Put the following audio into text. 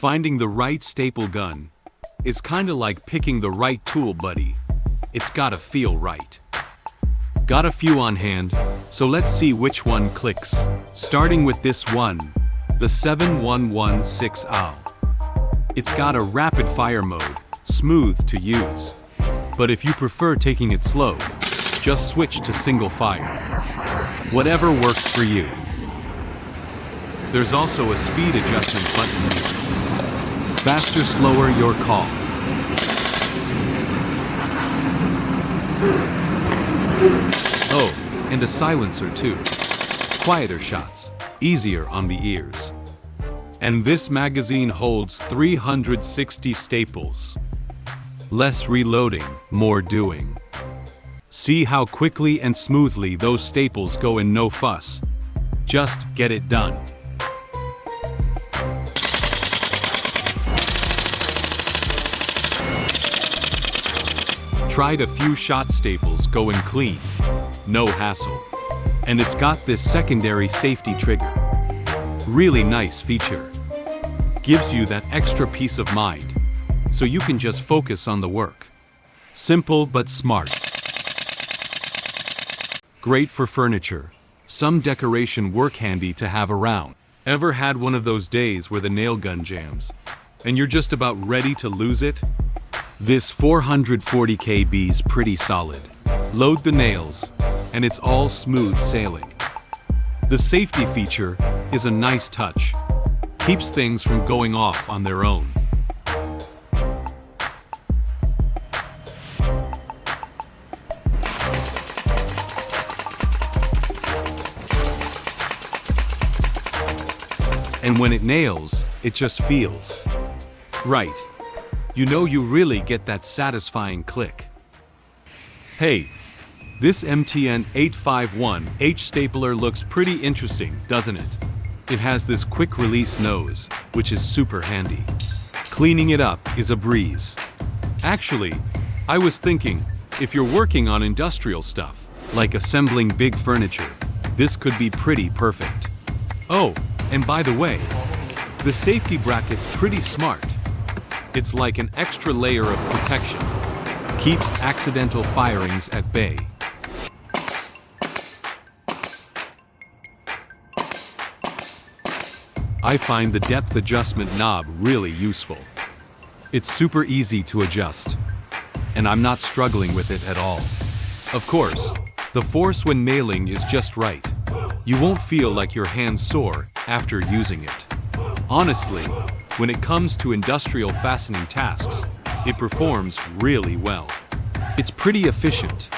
Finding the right staple gun is kinda like picking the right tool, buddy. It's gotta feel right. Got a few on hand, so let's see which one clicks. Starting with this one, the 7116 OW. It's got a rapid fire mode, smooth to use. But if you prefer taking it slow, just switch to single fire. Whatever works for you. There's also a speed adjustment button here. Faster, slower, your call. Oh, and a silencer too. Quieter shots, easier on the ears. And this magazine holds 360 staples. Less reloading, more doing. See how quickly and smoothly those staples go in no fuss. Just get it done. Tried a few shot staples going clean. No hassle. And it's got this secondary safety trigger. Really nice feature. Gives you that extra peace of mind, so you can just focus on the work. Simple but smart. Great for furniture. Some decoration work handy to have around. Ever had one of those days where the nail gun jams, and you're just about ready to lose it? This 440 kb's pretty solid. Load the nails, and it's all smooth sailing. The safety feature is a nice touch. Keeps things from going off on their own. And when it nails, it just feels right. You know, you really get that satisfying click. Hey, this MTN 851H stapler looks pretty interesting, doesn't it? It has this quick release nose, which is super handy. Cleaning it up is a breeze. Actually, I was thinking, if you're working on industrial stuff, like assembling big furniture, this could be pretty perfect. Oh, and by the way, the safety bracket's pretty smart. It's like an extra layer of protection. Keeps accidental firings at bay. I find the depth adjustment knob really useful. It's super easy to adjust, and I'm not struggling with it at all. Of course, the force when nailing is just right. You won't feel like your hands sore after using it. Honestly, when it comes to industrial fastening tasks, it performs really well. It's pretty efficient,